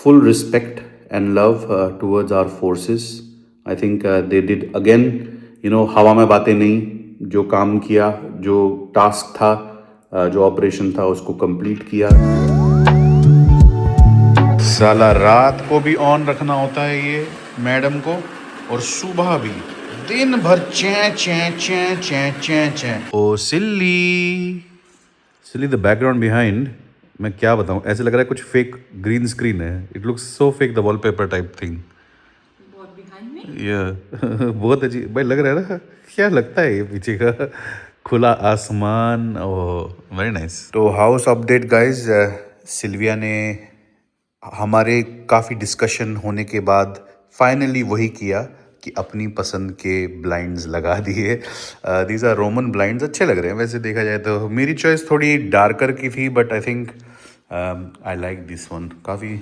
full respect and love towards our forces. I think they did again, हवा में बातें नहीं, जो काम किया, जो टास्क था, जो ऑपरेशन था उसको कंप्लीट किया। साला रात को भी ऑन रखना होता है ये मैडम को, और सुबह भी, दिन भर चैं चैं चैं चैं चैं चैं। ओ सिल्ली द बैकग्राउंड बिहाइंड, मैं क्या बताऊं, ऐसे लग रहा है कुछ फेक ग्रीन स्क्रीन है। It looks so fake, the wallpaper type thing. बहुत अजीब भाई लग रहा है ना। क्या लगता है ये पीछे का खुला आसमान। Oh very nice. तो हाउस अपडेट गाइज, सिल्विया ने हमारे काफ़ी डिस्कशन होने के बाद फाइनली वही किया कि अपनी पसंद के ब्लाइंड्स लगा दिए। दीज आर रोमन ब्लाइंड्स, अच्छे लग रहे हैं वैसे देखा जाए तो। मेरी चॉइस थोड़ी डार्कर की थी, but I think I like this one. काफ़ी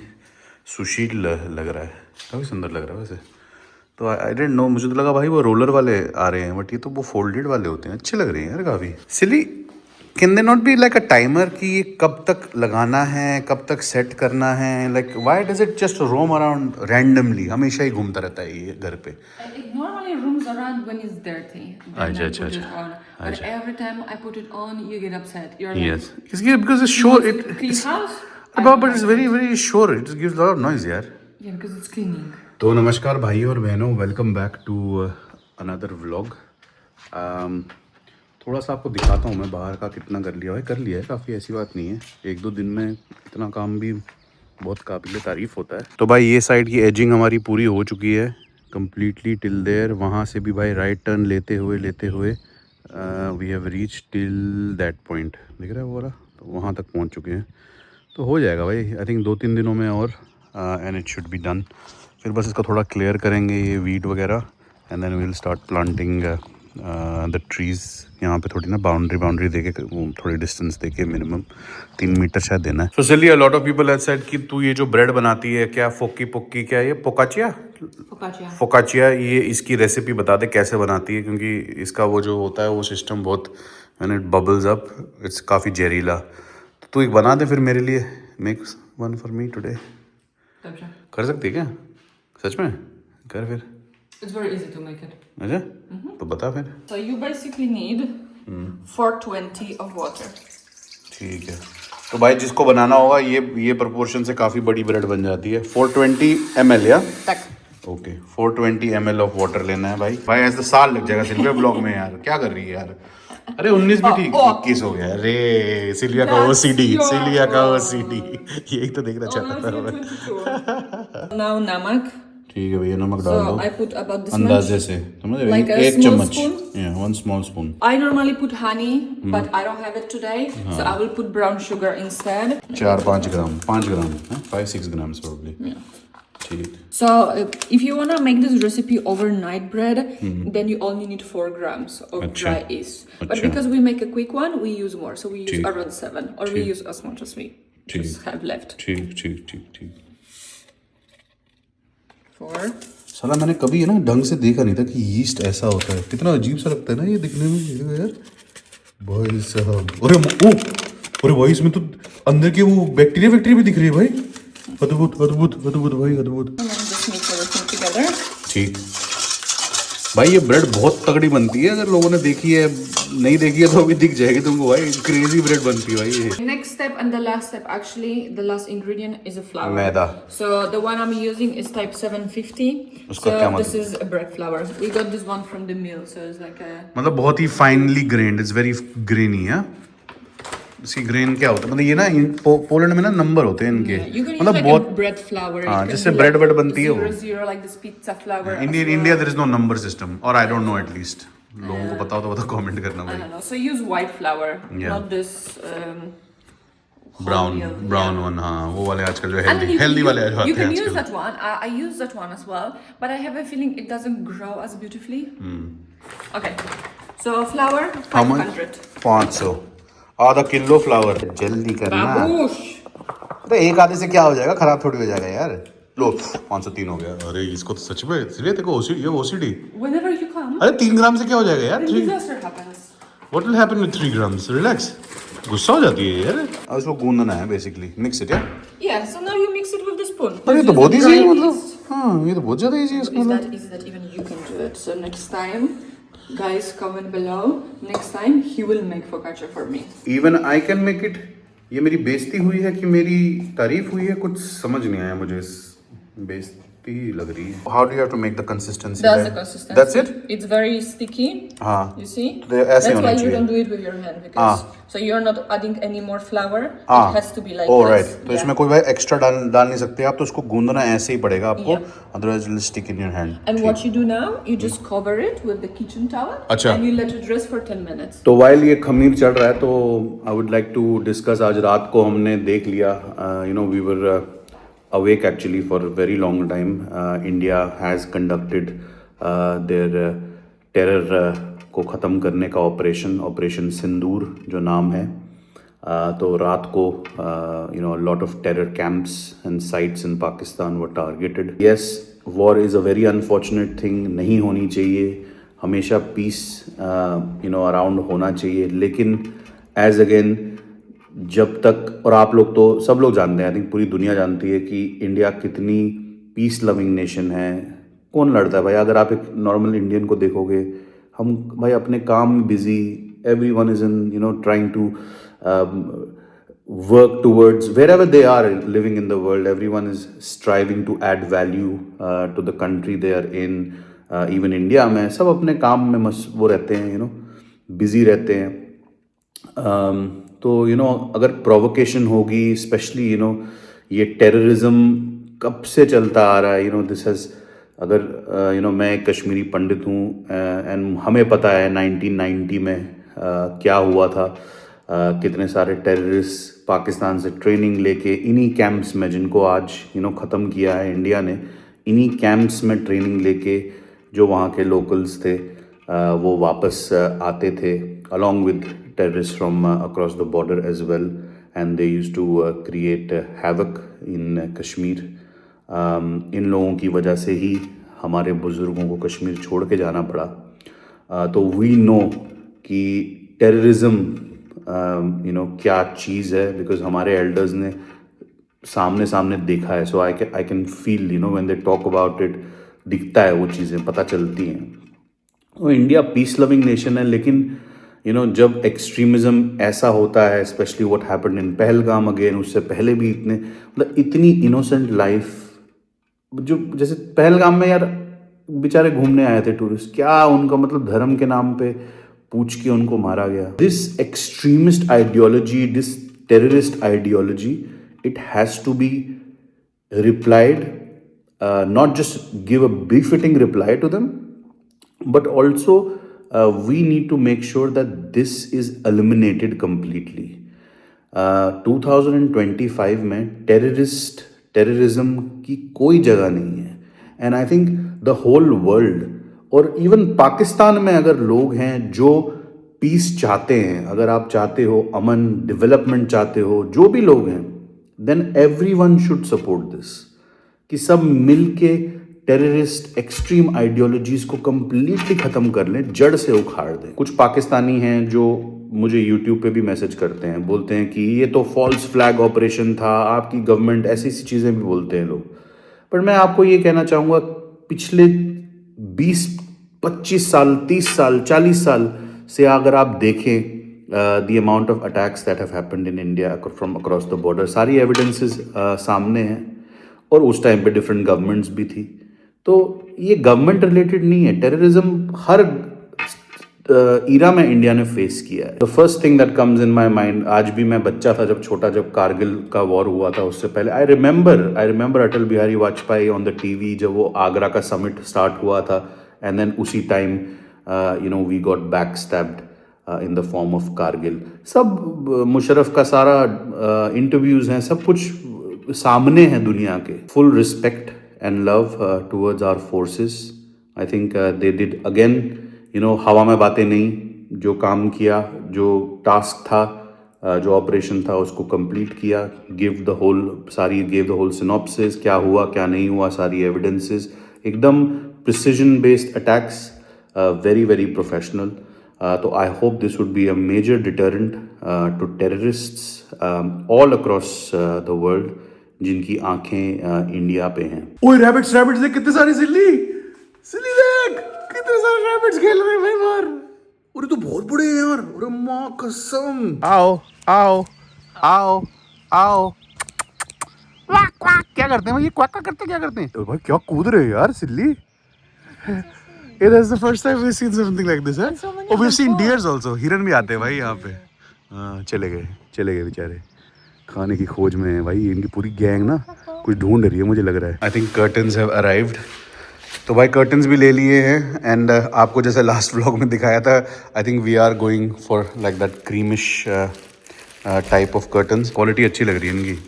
सुशील लग रहा है, काफ़ी सुंदर लग रहा है वैसे तो। आई डेंट नो, मुझे तो लगा भाई वो रोलर वाले आ रहे हैं, बट ये तो वो फोल्डेड वाले होते हैं। अच्छे लग रहे हैं यार काफ़ी। Silly, can they not be like a timer कि ये कब तक लगाना है, कब तक सेट करना है? Like why does it just roam around randomly? हमेशा ही घूमता रहता है ये घर पे। It normally roams around when it's dirty. Then I put it on. But every time I put it on, you get upset. You're like, Yes, because it's sure it. clean house? But it's very very sure. It gives a lot of noise यार। Yeah, because it's cleaning. तो नमस्कार भाई और बहनों, welcome back to another vlog. थोड़ा सा आपको दिखाता हूँ मैं बाहर का कितना कर लिया है। कर लिया है काफ़ी, ऐसी बात नहीं है। एक दो दिन में इतना काम भी बहुत काबिल तारीफ़ होता है। तो भाई ये साइड की एजिंग हमारी पूरी हो चुकी है कम्प्लीटली टिल देयर। वहाँ से भी भाई राइट टर्न लेते हुए we have reach till that point, दिख रहा है वो वाला, तो वहाँ तक पहुँच चुके हैं। तो हो जाएगा भाई, आई थिंक 2-3 दिनों में और, and it should be done. फिर बस इसका थोड़ा क्लियर करेंगे ये वीड वगैरह, and then we will start planting the trees. यहाँ पे थोड़ी ना बाउंड्री देके, थोड़ी डिस्टेंस देके, मिनिमम 3 मीटर शायद देना है। सो चलिए, lot of people have said कि तू ये जो ब्रेड बनाती है, क्या फोक्की क्या ये फोकाचिया, ये इसकी रेसिपी बता दे कैसे बनाती है, क्योंकि इसका वो जो होता है वो सिस्टम बहुत, when it bubbles up it's काफ़ी जहरीला। तो तू एक बना दे फिर मेरे लिए, make one for me today. कर सकती है क्या सच में? कर फिर। It's very easy to make it. अच्छा, तो बता फिर। So you basically need 420 of water. ठीक है, तो भाई जिसको बनाना होगा ये प्रोपोर्शन से काफ़ी बड़ी ब्रेड बन जाती है। 420 ml या ओके, 420 ml ऑफ वाटर लेना है भाई ऐसे साल लग जाएगा सिल्विया ब्लॉग में यार। क्या कर रही है यार? अरे 19 भी ठीक, 21 हो गया। अरे सिल्विया का OCD, यही तो देखना चाहता था मैं। Now namak. ठीक है भैया, नमक डाल दो। So I put about this अंदाजे से, समझ रहे? like एक चम्मच, one small spoon. I normally put honey, but I don't have it today, so I will put brown sugar instead. 4-5 gram, 5 gram, 5-6 grams probably। ठीक। So if you wanna make this recipe overnight bread, then you only need 4 grams of dry yeast. But because we make a quick one, we use more. So we use around 7, or we use as much as we just have left. ठीक। 4. साला मैंने कभी है ना ढंग से देखा नहीं था कि यीस्ट ऐसा होता है। कितना अजीब सा लगता है ना ये दिखने में यार। भाई साहब, अरे भाई इसमें तो अंदर के वो बैक्टीरिया भी दिख रही है भाई। अद्भुत भाई, अद्भुत। Just mix everything together. ठीक भाई, ये ब्रेड बहुत तगड़ी बनती है। अगर लोगों ने देखी है, नहीं देखी है तो अभी दिख जाएगी तुमको भाई। क्रेजी ब्रेड बनती है भाई ये। Next step and the last step, actually, the last ingredient is a flour. Maida. So the one I'm using is type 750. उसका So क्या this मतलब? is a bread flour. We got this one from the mill, so it's like a. मतलब बहुत ही finely grained, it's very grainy है। इसकी grain क्या होता है? मतलब ये ना पोलैंड में ना नंबर होते हैं इनके, मतलब बहुत ब्रेड फ्लावर। हाँ, जिससे ब्रेड बनती है वो। 0 like this pizza flour. India there is no number system, और आई डोंट नो, एटलीस्ट लोगों को पता हो तो बताओ, कमेंट करना भाई। I don't know. So use white flour, not this. Brown one, हाँ वो वाले आजकल जो हेल्दी वाले आते हैं। You can use that one. I use that one as well, but I have a feeling it doesn't grow as beautifully. Okay, so flour 500. 500, आधा kilo flower. जल्दी करना। अरे एक आधे से क्या हो जाएगा, खराब थोड़ी हो जाएगा यार। लो 503 हो गया। अरे इसको तो सच में इसलिए देखो OCD। Whenever you come. अरे 3 ग्राम से क्या हो जाएगा यार? Disaster happens. What will happen with 3 grams? Relax. गुस्सा हो जाती है यार। अब इसको गूंदना है basically. Mix it, Yeah, so now you mix it with this teaspoon. अरे Let's तो use बहुत the ईजी है dry मतलब, yeast. हाँ ये तो बहुत ज़्यादा ईजी है इसका Is मतलब. that easy that even you can do it? So next time, guys, comment below. Next time, he will make focaccia for me. Even I can make it. ये मेरी बेइज्जती हुई है कि मेरी तारीफ हुई है, कुछ समझ नहीं आया मुझे. इस बेइज्जती लग रही है. How do you have to make the consistency? That's the consistency. That's it. It's very sticky. हाँ. You see? तो ऐसे That's होना why you चाहिए. don't do it with your hand because so you're not adding any more flour. हाँ. It has to be like Oh, this. right. तो इसमें कोई भाई एक्स्ट्रा डाल नहीं सकते आप, तो उसको गूंदना ऐसे ही पड़ेगा आपको, Yeah. Otherwise will stick in your hand. And what you do now, you just cover it with the kitchen towel. अच्छा. And you let it rest for 10 minutes. तो वाइल ये खमीर चढ़ रहा है, तो I would like to discuss. आज रात को हमने देख लिया, you know we were awake actually for a very long time. India has conducted their terror को ख़त्म करने का ऑपरेशन सिंदूर जो नाम है. तो रात को you know a lot of terror camps and sites in Pakistan were targeted. Yes, war is a very unfortunate thing. नहीं होनी चाहिए. हमेशा peace you know around होना चाहिए. लेकिन as again जब तक, और आप लोग तो सब लोग जानते हैं, आई थिंक पूरी दुनिया जानती है कि इंडिया कितनी पीस लविंग नेशन है. कौन लड़ता है भाई? अगर आप एक नॉर्मल इंडियन को देखोगे, हम भाई अपने काम में busy, everyone is in you know trying to work towards wherever they are living in the world. Everyone is striving to add value to the country they are in. Even India में सब अपने काम में वो रहते हैं, you know busy रहते हैं. तो you know अगर प्रोवोकेशन होगी, स्पेशली you know ये टेररिज्म कब से चलता आ रहा है. you know दिस हैज़, अगर you know मैं एक कश्मीरी पंडित हूँ एंड हमें पता है 1990 में क्या हुआ था. कितने सारे टेररिस्ट पाकिस्तान से ट्रेनिंग लेके इन्हीं कैंप्स में, जिनको आज you know ख़त्म किया है इंडिया ने, इन्हीं कैंप्स में ट्रेनिंग लेके जो वहाँ के लोकल्स थे वो वापस आते थे along with terrorists from across the border as well, and they used to create havoc in Kashmir. इन लोगों की वजह से ही हमारे बुज़ुर्गों को कश्मीर छोड़ के जाना पड़ा. तो वी नो कि टेररिज्म यू नो क्या चीज़ है, बिकॉज हमारे एल्डर्स ने सामने देखा है. So I can feel you know when they talk about it, दिखता है वो चीज़ें, पता चलती हैं. तो इंडिया पीस लविंग नेशन है, लेकिन यू नो जब एक्सट्रीमिज़म ऐसा होता है, specially what happened in Pahalgam again, उससे पहले भी इतने मतलब इतनी इनोसेंट लाइफ, जो जैसे पहलगाम में यार बेचारे घूमने आए थे टूरिस्ट, क्या उनका मतलब धर्म के नाम पे पूछ के उनको मारा गया. This extremist ideology, this terrorist ideology, it has to be replied, not just give a befitting reply to them, but also we need to make sure that this is eliminated completely. 2025 में terrorism की कोई जगह नहीं है. And I think the whole world, और even Pakistan में अगर लोग हैं जो पीस चाहते हैं, अगर आप चाहते हो अमन, डेवलपमेंट चाहते हो, जो भी लोग हैं, then everyone should support this, कि सब मिल के टेररिस्ट एक्सट्रीम आइडियोलॉजीज को कंप्लीटली ख़त्म कर लें, जड़ से उखाड़ दें. कुछ पाकिस्तानी हैं जो मुझे यूट्यूब पे भी मैसेज करते हैं, बोलते हैं कि ये तो फॉल्स फ्लैग ऑपरेशन था, आपकी गवर्नमेंट, ऐसी चीज़ें भी बोलते हैं लोग. पर मैं आपको ये कहना चाहूँगा, पिछले 20-25 साल, 30 साल, 40 साल से अगर आप देखें the amount of attacks that have happened in India from across the border, सारी एविडेंसेस सामने हैं. और उस टाइम पे डिफरेंट गवर्नमेंट्स भी थी. तो ये गवर्नमेंट रिलेटेड नहीं है. टेररिज्म हर ईरा में इंडिया ने फेस किया है. The first thing that comes in my mind, आज भी मैं बच्चा था जब छोटा, जब कारगिल का वॉर हुआ था, उससे पहले I remember Atal Bihari Vajpayee on the TV, जब वो आगरा का समिट स्टार्ट हुआ था, एंड देन उसी time you know we got back stabbed in the form of Kargil. सब मुशर्रफ का सारा इंटरव्यूज़ हैं, सब कुछ सामने हैं दुनिया के. Full respect and love towards our forces. I think they did again, you know हवा में बातें नहीं, जो काम किया, जो टास्क था, जो ऑपरेशन था, उसको कंप्लीट किया. गिव द होल सिनॉप्सिस, क्या हुआ क्या नहीं हुआ, सारी एविडेंसेस, एकदम precision based attacks, very very professional. तो I hope this would be a major deterrent to terrorists all across the world. जिनकी आंखें इंडिया पे हैं। ओए रैबिट्स देख कितने सारे सिल्ली देख कितने सारे रैबिट्स खेल रहे हैं भाई बाहर। अरे तो बहुत बड़े हैं यार, अरे माँ कसम। आओ आओ आओ आओ। क्या करते हैं भाई ये, क्वाक करते क्या करते हैं? तो भाई क्या कूद रहे हैं यार सिल्ली। It is the first time we've seen something like this, huh? Oh, we've seen deers also. हिरन भी आते हैं भाई यहाँ पे। हाँ चले गए बेचारे, खाने की खोज में है भाई। इनकी पूरी गैंग ना कुछ ढूंढ रही है मुझे लग रहा है। I think curtains have arrived. तो भाई कर्टन्स भी ले लिए हैं एंड आपको जैसे लास्ट व्लॉग में दिखाया था, I think we are going for like that creamish type of curtains. Quality अच्छी लग रही है इनकी,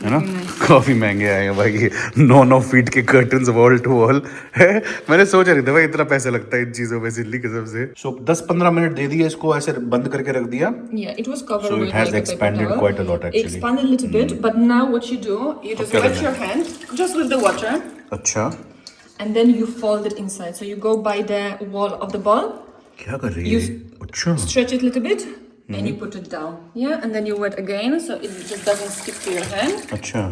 है ना? काफी महंगे आए हैं भाई, 9 फीट के कर्टन्स वॉल टू वॉल है। मैंने सोचा नहीं था भाई इतना पैसा लगता है इन चीजों में सिल्ली कसम से। सो 10-15 मिनट दे दिए इसको, ऐसे बंद करके रख दिया। Yeah, it was covered So it with has like a expanded paper towel. quite a lot actually. Expanded a little bit, but now what you do, you just wet your hand just with the water, अच्छा, and then you fold it inside. So you go by the wall of the ball, क्या कर रही है? अच्छा, stretch it a little bit, and you put it down. Yeah, and then you wet again, so it just doesn't stick to your hand. अच्छा।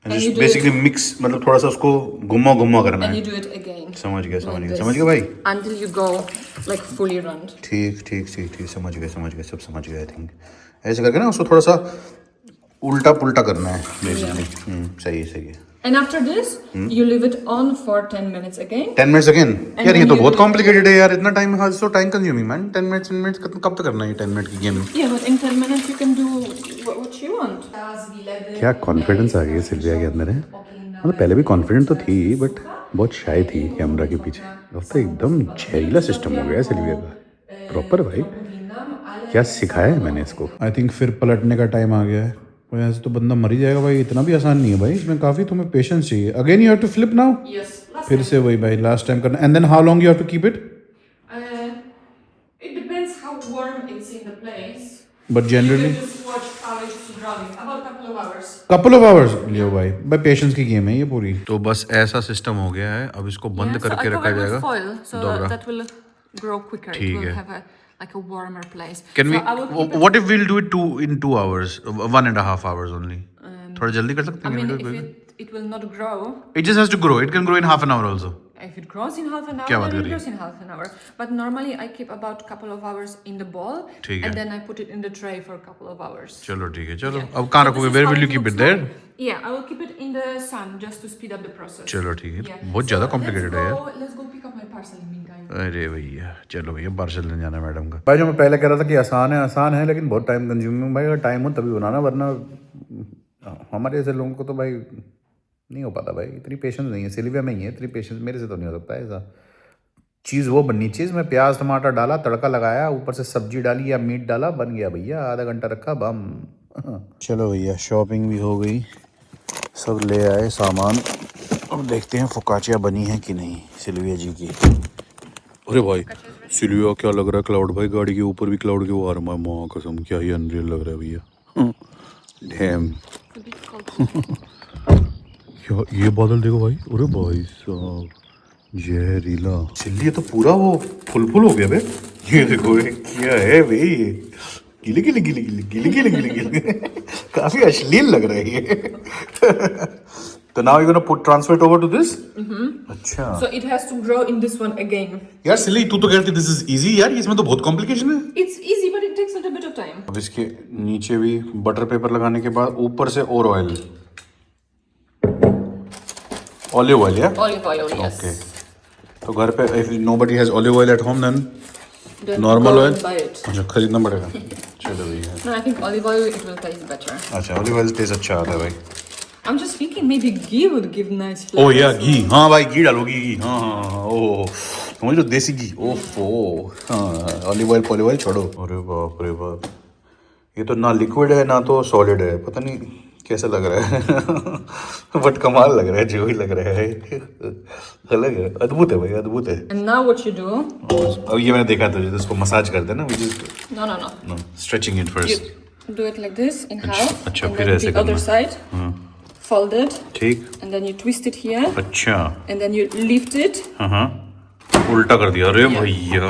And you do basically mix, मतलब थोड़ा सा उसको घुमा करना And है। you do it again. समझ गया this. समझ गया भाई। Until you go like fully round. ठीक समझ गया सब समझ गया। आई थिंक ऐसे करके ना उसको थोड़ा सा उल्टा पुल्टा करना है बेसिकली। सही है। And after this, you leave it on for 10 minutes again. 10 minutes again? And यार ये then तो you बहुत do it कॉम्प्लिकेटेड है यार, इतना टाइम है, सो टाइम कंज्यूमिंग मैन। 10 मिनट्स कब तक करना है ये 10 मिनट की game? Yeah, but in 10 minutes you can do what you want. क्या कॉन्फिडेंस आ गया सिल्विया के अंदर है। मतलब पहले भी कॉन्फिडेंट तो थी बट बहुत शाय थी कैमरा के पीछे। अब तो एकदम जहरीला सिस्टम हो गया है सिल्विया का प्रॉपर भाई। क्या सिखाया है मैंने इसको। आई थिंक फिर पलटने का टाइम आ गया है। ऐसे तो बंदा मर ही जाएगा भाई, इतना भी आसान नहीं है भाई, इसमें काफ़ी तुम्हें पेशेंस चाहिए। Again you have to flip now. Yes. फिर से वही भाई लास्ट टाइम करना। And then how long you have to keep it? It depends how warm it's in the place. But generally You just watch how it's growing. About a couple of hours. Couple of hours Leo भाई patience की game है ये पूरी। तो बस ऐसा system हो गया है, अब इसको बंद करके रखा जाएगा। Foil, so that will grow quicker. It will have like a warmer place. Can so we? I will keep What if we'll do it in 2 hours, 1.5 hours only? थोड़ा जल्दी कर सकते I हैं? mean, if it will not grow. It just has to grow. It can grow in half an hour also. If it grows in half an क्या hour, बात then कर it रही grows in half an hour. But normally I keep about a couple of hours in the bowl, ठीक है। and then I put it in the tray for a couple of hours. चलो ठीक है, चलो Yeah. अब कहाँ So रखोगे? this is Where how will you keep looks it there? like. Yeah, I will keep it in the sun just to speed up the process. चलो ठीक है। Yeah. बहुत ज़्यादा कॉम्प्लिकेटेड है यार। Let's go pick up my parcel in meantime. अरे भैया चलो भैया पार्सल लेने जाना है मैडम का। भाई जो मैं पहले कह रहा था कि आसान है लेकिन बहुत टाइम कंज्यूमिंग। भाई अगर टाइम हो तभी बनाना, वरना हमारे जैसे लोगों को तो भाई नहीं हो पाता भाई। इतनी पेशेंस नहीं है, सिल्विया में ही है इतनी पेशेंस, मेरे से तो नहीं हो सकता ऐसा। चीज़ वो बननी चाहिए, इसमें प्याज टमाटर डाला, तड़का लगाया, ऊपर से सब्जी डाली या मीट डाला, बन गया भैया। आधा घंटा रखा बम। चलो भैया शॉपिंग भी हो गई, सब ले आए सामान। अब देखते हैं फोकाचिया बनी है कि नहीं सिल्विया जी की। अरे भाई सिल्विया क्या लग रहा है क्लाउड भाई, गाड़ी के ऊपर भी क्लाउड के वो आ रहा है। माँ कसम क्या ही अनरियल लग रहा है भैया। डैम क्या ये बादल देखो भाई। अरे भाई साहब जहरीला सिल्ली, ये तो पूरा वो फुल हो गया बे। ये देखो ये क्या है भाई, ये गिली काफी अश्लील लग रहा है ये। तो now you gonna put transfer it over to this. अच्छा So it has to grow in this one again. यार सिल्ली तू तो कह रही थी दिस इज इजी, यार इसमें तो बहुत कॉम्प्लिकेशन है। It's easy, but it takes a little bit of time. अब इसके नीचे भी बटर पेपर लगाने के बाद ऊपर से और ऑयल, ऑलिव ऑयल या Olive oil, yes. ओके। तो घर पे if nobody has olive oil at home then normal go oil and buy it. अच्छा खरीदना पड़ेगा। चलो भैया। No, I think olive oil it will taste better. अच्छा ऑलिव ऑयल टेस्ट अच्छा आता है भाई। I'm just thinking maybe ghee would give nice flavor. ओ या घी, हाँ भाई घी डालोगी घी, हाँ ओ समझ लो देसी घी। ओफो हाँ ऑलिव ऑयल छोड़ो। अरे बाप रे बाप, ये तो ना लिक्विड है ना तो सॉलिड है, पता नहीं कैसा लग रहा है। बट कमाल लग रहा है, जो ही लग रहा है अलग है, अद्भुत है भाई अद्भुत है। And now what you do? अब ये मैंने देखा था जिसको मसाज करते हैं ना, which is No. Stretching it first. You do it like this in half. अच्छा, and फिर then ऐसे the other करना। side. Fold it. ठीक। And then you twist it here. अच्छा And then you lift it. हाँ उल्टा कर दिया। अरे भैया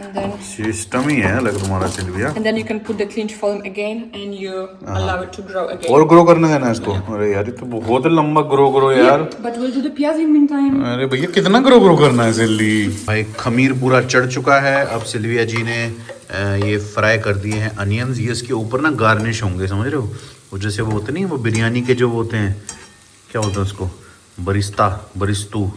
And And then सिस्टम ही है लग तुम्हारा Sylvia. and then you can put the clinch film again and you allow it to grow again. और ग्रो करने देना इसको। अरे यार ये तो बहुत लंबा ग्रो यार। But we'll do the प्याज in meantime. अरे भैया कितना ग्रो करना है सिल्ली। भाई खमीर पूरा चढ़ चुका है। अब सिल्विया जी ने ये फ्राई कर दिए हैं अनियंस। ये इसके ऊपर ना गार्निश होंगे, समझ रहे हो? वो जैसे वो होते नहीं, वो बिरयानी के जो होते हैं, क्या होता है उसको, बरिस्तू,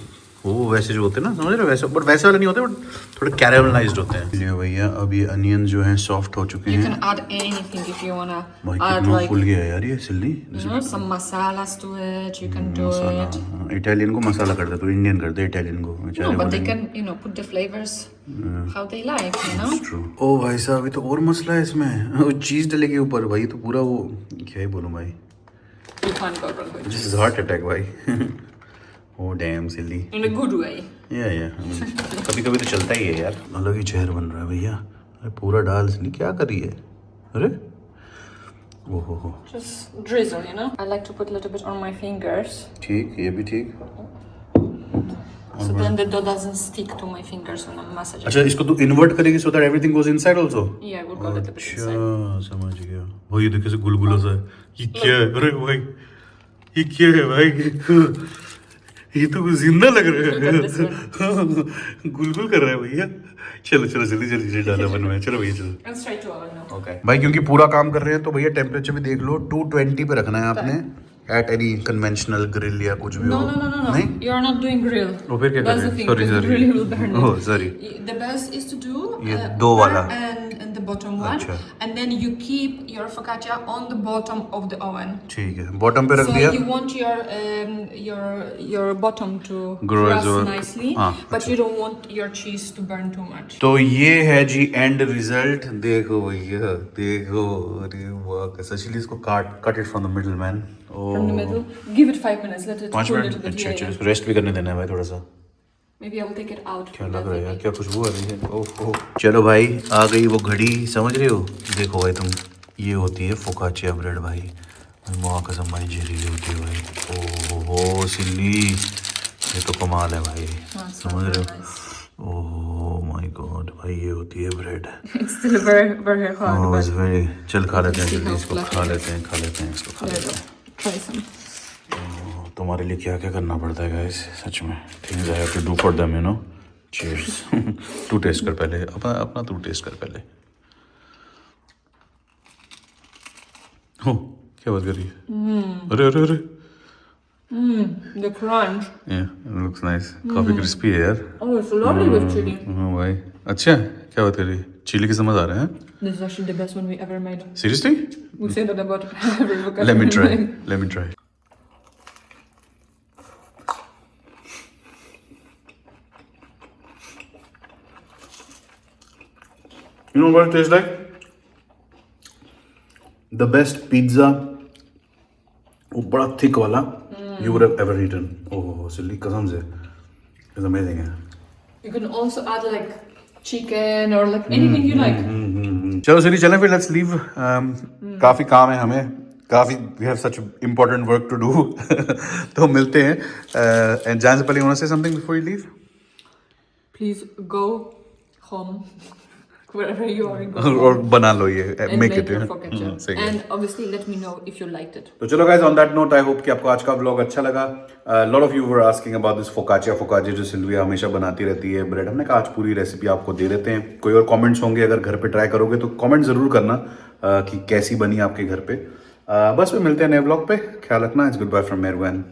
वो वैसे जो होते हैं ना, समझ रहे हो? वैसे, बट वैसे वाले नहीं होते, बट थोड़े कैरेमलाइज्ड होते हैं। चलिए भैया अब ये अनियन जो हैं सॉफ्ट हो चुके You हैं। can add anything if you wanna भाई add कितना like फूल गया है यार ये सिल्ली। you know some masalas to it. You can do it. Italian को मसाला कर दे, तो इंडियन कर दे इटालियन को। No, but they can put the flavors how they like, you know. True. ओ भाई साहब ये तो और मसला है इसमें, वो चीज़ डलेगी ऊपर। भाई तो पूरा वो क्या ही बोलूँ भाई, You can't go wrong with it. This is heart attack भाई। Oh damn silly. In a good way. या कभी कभी तो चलता ही है यार। अलग ही जहर बन रहा है भैया। अरे पूरा डाल सिल्ली, क्या कर रही है? अरे ओहो Just drizzle, you know. I like to put a little bit on my fingers, ठीक, ये भी ठीक। so then the dough doesn't stick to my fingers when I'm massaging. अच्छा इसको तू इन्वर्ट करेगी so that everything goes inside also. Yeah, we'll go a little bit inside. अच्छा समझ गया। भाई ये देखो कैसे गुलगुला सा है। ये क्या है? अरे भाई ये क्या है भाई? ये तो कुछ जिंदा लग रहा है। गुलगुल कर रहा है भैया। चलो जल्दी डालो बन में। चलो भैया चलो। And straight to oven now. Okay भाई, क्योंकि पूरा काम कर रहे हैं तो भैया टेम्परेचर भी देख लो। 220 पे रखना है आपने, एट एनी कन्वेंशनल ग्रिल या कुछ भी No, हो। no. नहीं You are not doing grill. तो फिर क्या कर That's रहे the हैं? thing. Sorry because really will burn it. Oh sorry. The best is to do ये दो वाला। and the bottom one, अच्छा। and then you keep your focaccia on the bottom of the oven. ठीक है, bottom पे रख So दिया। you want your bottom to Grow as crust well. nicely, हाँ, but you don't want your cheese to burn too much. तो ये है जी and result. देखो भैया देखो, अरे वाह कैसा चिली। इसको cut it from the middle man. From the middle, give it 5 minutes. Let it 5 cool a minute. little bit. अच्छा Yeah, इसको रेस्ट भी करने देना है भाई थोड़ा सा। Maybe I'll take it out. क्या लग रहा है यार, क्या खुशबू आ रही है। ओह चलो भाई आ गई वो घड़ी, समझ रहे हो? देखो भाई तुम, ये होती है फोकाचिया ब्रेड भाई। माँ कसम भाई जहरीली होती है भाई। ओहो सिल्ली, ये तो कमाल है भाई, समझ रहे हो? ओह माय गॉड भाई, ये होती है bread. It's still very hard. Oh But very. चल खा लेते हैं See जल्दी how इसको, fluffy खा it लेते हैं इसको, खा there लेते you हैं। go. Try some. तुम्हारे लिए क्या क्या करना पड़ता है गाइस, सच में। Things I have to do for them, you know. Cheers. तू टेस्ट कर पहले, अपना तू टेस्ट कर पहले। हो क्या बात कर रही है? अरे The crunch. लुक्स नाइस, काफी क्रिस्पी है यार। Oh, it's lovely with chili. हाँ भाई अच्छा, क्या बात कर रही है? चिली के समझ आ रहे हैं? This is actually the best one we ever made. Seriously? We say that about every focaccia. Let me we try. make. Let me try. You know what it tastes like? The best pizza, वो बड़ा thick वाला you would have ever eaten. Oh, सिल्ली कसम से, it's amazing है। You can also add like chicken or like anything you like. चलो सिल्ली चलें फिर, let's leave. काफी काम है हमें, काफी we have such important work to do. तो मिलते हैं। And जाने से पहले you want to say something before you leave? Please go home. Wherever you are, go home. और बना लो ये, And make make it. your yeah. focaccia. सही है। And obviously let me know if you liked it. तो चलो guys, on that note I hope कि आपको आज का व्लॉग अच्छा लगा। Lot of you were asking about this focaccia जो सिल्विया हमेशा बनाती रहती है ब्रेड। हमने कहा आज पूरी रेसिपी आपको दे देते हैं। कोई और कमेंट्स होंगे अगर घर पे ट्राई करोगे तो कमेंट जरूर करना कि कैसी बनी आपके घर पे। बस फिर मिलते हैं नए व्लॉग पे, ख्याल रखना। इट्स गुड बाय फ्रॉम मेहरबान।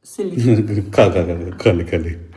Silly. खा ले।